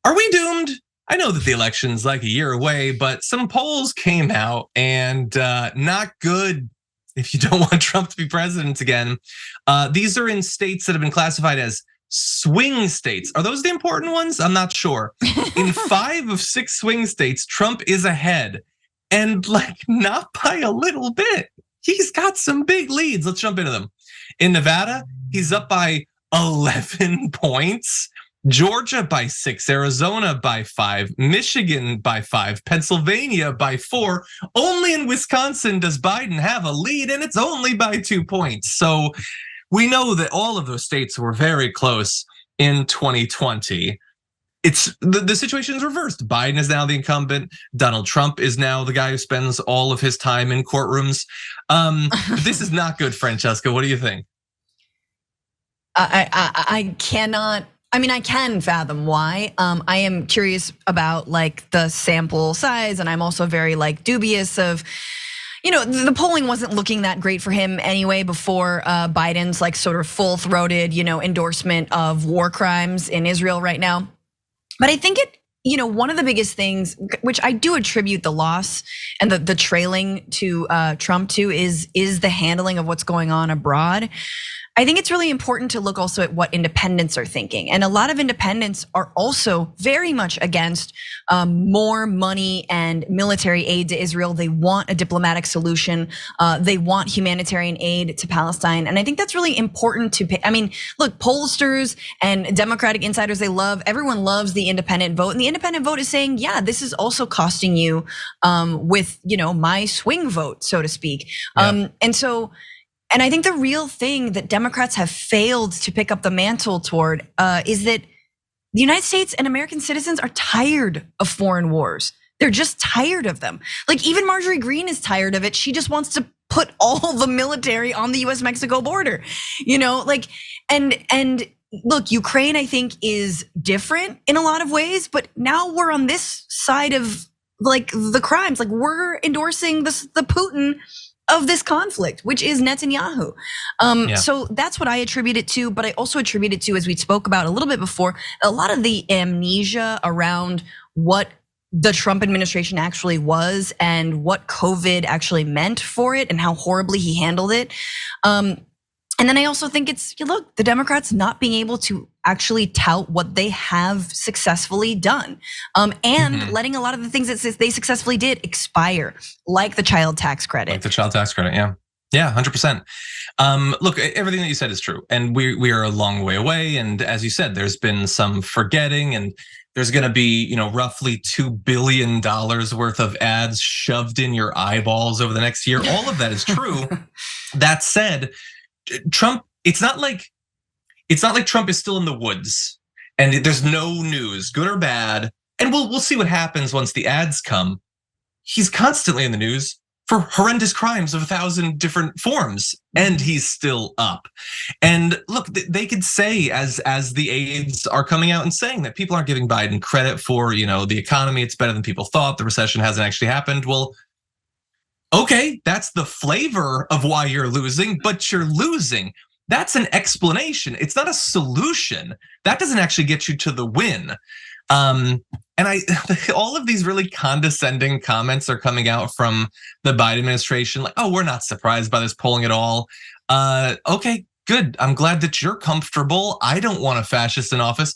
Are we doomed? I know that the election's like a year away, but some polls came out and not good if you don't want Trump to be president again. These are in states that have been classified as swing states. Are those the important ones? I'm not sure. In 5 of 6 swing states, Trump is ahead, and like not by a little bit. He's got some big leads. Let's jump into them. In Nevada, he's up by 11 points. Georgia by 6, Arizona by 5, Michigan by 5, Pennsylvania by 4. Only in Wisconsin does Biden have a lead, and it's only by 2 points. So we know that all of those states were very close in 2020. It's the situation is reversed. Biden is now the incumbent. Donald Trump is now the guy who spends all of his time in courtrooms. This is not good, Francesca. What do you think? I cannot. I mean, I can fathom why. I am curious about like the sample size, and I'm also very like dubious of, the polling wasn't looking that great for him anyway before Biden's like sort of full-throated, endorsement of war crimes in Israel right now. But I think one of the biggest things, which I do attribute the loss and the trailing to Trump to, is the handling of what's going on abroad. I think it's really important to look also at what independents are thinking. And a lot of independents are also very much against more money and military aid to Israel. They want a diplomatic solution. They want humanitarian aid to Palestine. And I think that's really important to pay. I mean, look, pollsters and Democratic insiders, everyone loves the independent vote. And the independent vote is saying, yeah, this is also costing you with, my swing vote, so to speak. Yeah. And I think the real thing that Democrats have failed to pick up the mantle toward is that the United States and American citizens are tired of foreign wars. They're just tired of them. Like even Marjorie Greene is tired of it. She just wants to put all the military on the US-Mexico border, and look, Ukraine I think is different in a lot of ways, but now we're on this side of like the crimes. Like we're endorsing the Putin of this conflict, which is Netanyahu. So that's what I attribute it to, but I also attribute it to, as we spoke about a little bit before, a lot of the amnesia around what the Trump administration actually was and what COVID actually meant for it and how horribly he handled it. And then I also think it's, look, the Democrats not being able to actually tout what they have successfully done, and letting a lot of the things that they successfully did expire, like the child tax credit. Like the child tax credit, yeah, 100%. Look, everything that you said is true, and we are a long way away. And as you said, there's been some forgetting, and there's going to be, roughly $2 billion worth of ads shoved in your eyeballs over the next year. All of that is true. That said, Trump, it's not like Trump is still in the woods and there's no news, good or bad. And we'll see what happens once the ads come. He's constantly in the news for horrendous crimes of 1,000 different forms, and he's still up. And look, they could say as the aides are coming out and saying that people aren't giving Biden credit for, the economy, it's better than people thought, the recession hasn't actually happened. Well, okay, that's the flavor of why you're losing, but you're losing. That's an explanation. It's not a solution. That doesn't actually get you to the win. And all of these really condescending comments are coming out from the Biden administration, like, oh, we're not surprised by this polling at all. Okay, good. I'm glad that you're comfortable. I don't want a fascist in office.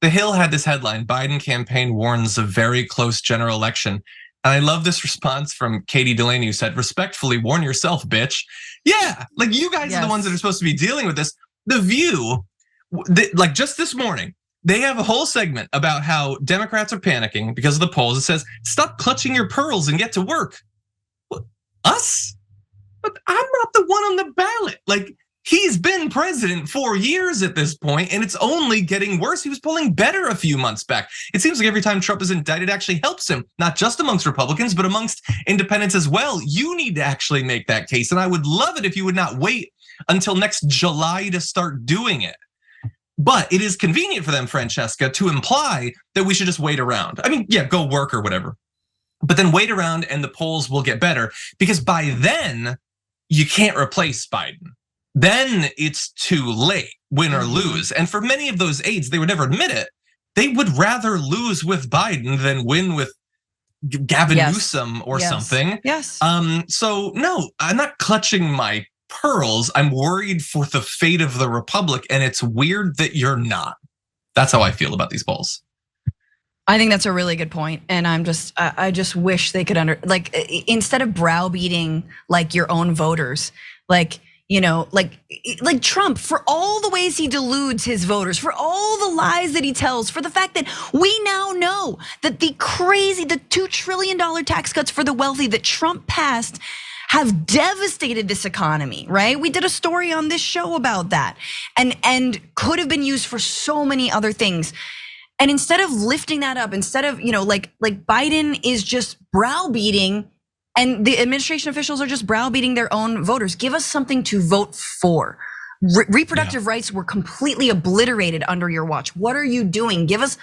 The Hill had this headline: Biden campaign warns of very close general election. And I love this response from Katie Delaney, who said, respectfully, warn yourself, bitch. Yeah, like you guys are the ones that are supposed to be dealing with this. The View, like just this morning, they have a whole segment about how Democrats are panicking because of the polls. It says, stop clutching your pearls and get to work. Us? But I'm not the one on the ballot. Like, he's been president for years at this point, and it's only getting worse. He was polling better a few months back. It seems like every time Trump is indicted, it actually helps him, not just amongst Republicans, but amongst independents as well. You need to actually make that case, and I would love it if you would not wait until next July to start doing it. But it is convenient for them, Francesca, to imply that we should just wait around. I mean, yeah, go work or whatever, but then wait around and the polls will get better, because by then you can't replace Biden. Then it's too late, win or lose. And for many of those aides, they would never admit it, they would rather lose with Biden than win with Gavin Newsom or something. Yes. So no, I'm not clutching my pearls. I'm worried for the fate of the republic, and it's weird that you're not. That's how I feel about these polls. I think that's a really good point, and I just wish they could instead of browbeating like your own voters, like Trump, for all the ways he deludes his voters, for all the lies that he tells, for the fact that we now know that the $2 trillion tax cuts for the wealthy that Trump passed have devastated this economy, right? We did a story on this show about that, and could have been used for so many other things. And instead of lifting that up, instead of like Biden is just browbeating, and the administration officials are just browbeating their own voters. Give us something to vote for. Reproductive rights were completely obliterated under your watch. What are you doing? Give us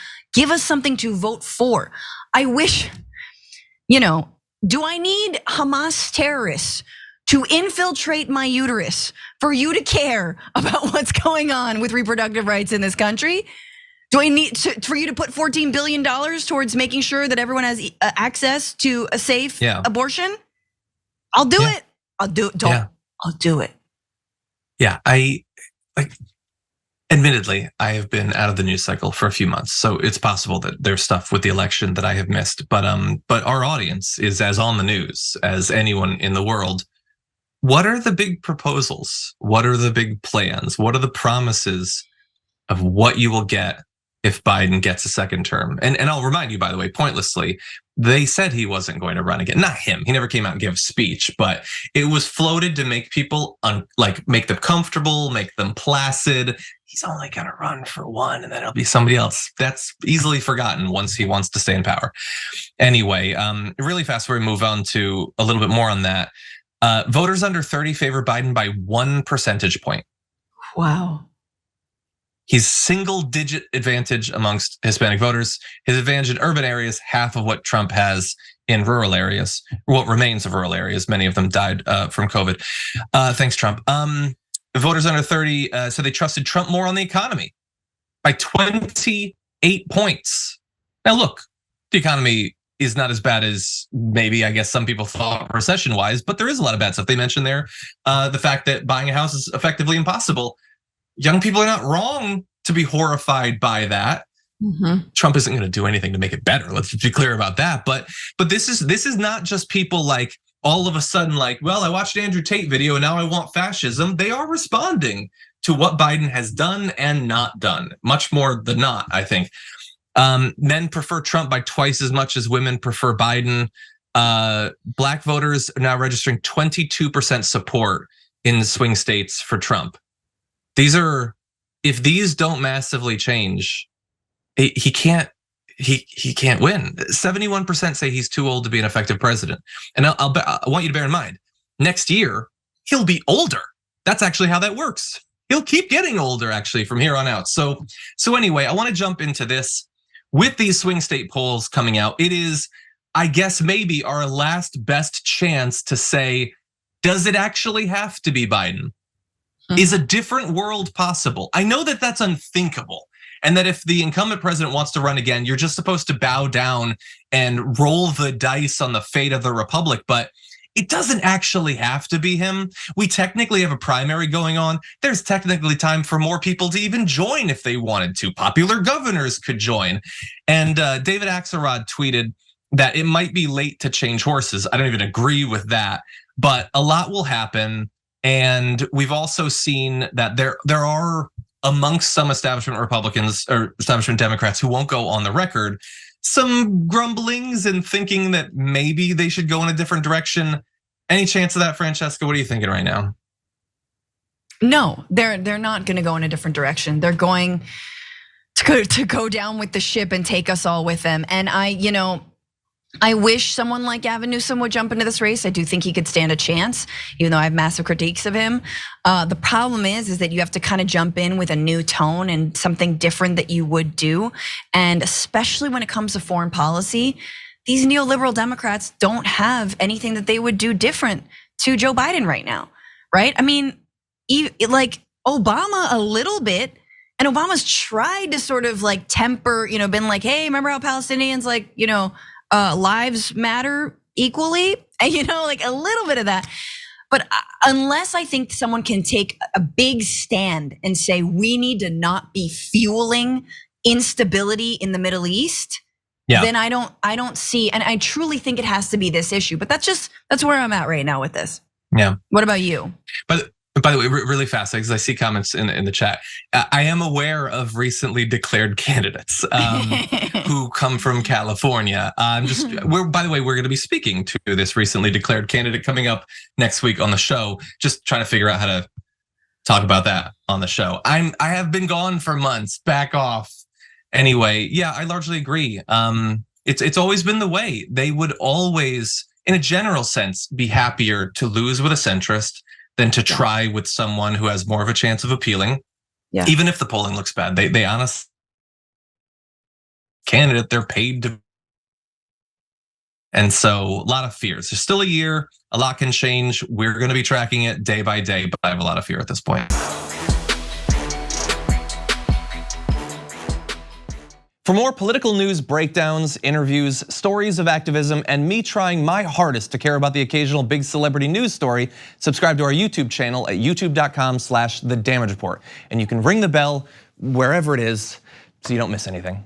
something to vote for. I wish, do I need Hamas terrorists to infiltrate my uterus for you to care about what's going on with reproductive rights in this country? Do I need for you to put $14 billion towards making sure that everyone has access to a safe abortion? I'll do it. I'll do it. I'll do it. Yeah, admittedly, I have been out of the news cycle for a few months, so it's possible that there's stuff with the election that I have missed. But our audience is as on the news as anyone in the world. What are the big proposals? What are the big plans? What are the promises of what you will get if Biden gets a second term? And I'll remind you, by the way, pointlessly, they said he wasn't going to run again. Not him. He never came out and gave a speech, but it was floated to make people make them comfortable, make them placid. He's only going to run for one, and then it'll be somebody else. That's easily forgotten once he wants to stay in power. Anyway, really fast before we move on to a little bit more on that. Voters under 30 favor Biden by 1 percentage point. Wow. He's single-digit advantage amongst Hispanic voters. His advantage in urban areas, half of what Trump has in rural areas, what remains of rural areas. Many of them died from COVID. Thanks, Trump. Voters under 30 said they trusted Trump more on the economy by 28 points. Now, look, the economy is not as bad as maybe, I guess, some people thought recession-wise, but there is a lot of bad stuff. They mentioned there the fact that buying a house is effectively impossible. Young people are not wrong to be horrified by that. Mm-hmm. Trump isn't going to do anything to make it better. Let's be clear about that. But this is not just people like all of a sudden like, well, I watched an Andrew Tate video and now I want fascism. They are responding to what Biden has done and not done, much more than not, I think. Men prefer Trump by twice as much as women prefer Biden. Black voters are now registering 22% support in the swing states for Trump. If these don't massively change, he can't win. 71% say he's too old to be an effective president. And I want you to bear in mind, next year, he'll be older. That's actually how that works. He'll keep getting older actually from here on out. So anyway, I want to jump into this. With these swing state polls coming out, it is, I guess, maybe our last best chance to say, does it actually have to be Biden? Is a different world possible? I know that that's unthinkable. And that if the incumbent president wants to run again, you're just supposed to bow down and roll the dice on the fate of the republic. But it doesn't actually have to be him. We technically have a primary going on. There's technically time for more people to even join if they wanted to. Popular governors could join. And David Axelrod tweeted that it might be late to change horses. I don't even agree with that, but a lot will happen. And we've also seen that there are amongst some establishment Republicans or establishment Democrats who won't go on the record, some grumblings and thinking that maybe they should go in a different direction. Any chance of that, Francesca? What are you thinking right now? No, they're not going to go in a different direction. They're going to go down with the ship and take us all with them. And I wish someone like Gavin Newsom would jump into this race. I do think he could stand a chance, even though I have massive critiques of him. The problem is that you have to kind of jump in with a new tone and something different that you would do. And especially when it comes to foreign policy, these neoliberal Democrats don't have anything that they would do different to Joe Biden right now, right? I mean, like Obama a little bit, And Obama's tried to sort of like temper, been like, hey, remember how Palestinians like, lives matter equally? And like a little bit of that. But unless I think someone can take a big stand and say we need to not be fueling instability in the Middle East, then I don't see, and I truly think it has to be this issue. But that's where I'm at right now with this. Yeah. What about you? But by the way, really fast, because I see comments in the chat. I am aware of recently declared candidates who come from California. By the way, we're going to be speaking to this recently declared candidate coming up next week on the show. Just trying to figure out how to talk about that on the show. I have been gone for months. Back off. Anyway, yeah, I largely agree. It's always been the way. They would always, in a general sense, be happier to lose with a centrist than to try with someone who has more of a chance of appealing. Yeah. Even if the polling looks bad, they honestly candidate, they're paid to. And so a lot of fears. There's still a year, a lot can change. We're gonna be tracking it day by day, but I have a lot of fear at this point. For more political news, breakdowns, interviews, stories of activism, and me trying my hardest to care about the occasional big celebrity news story, subscribe to our YouTube channel at youtube.com/thedamagereport. And you can ring the bell wherever it is so you don't miss anything.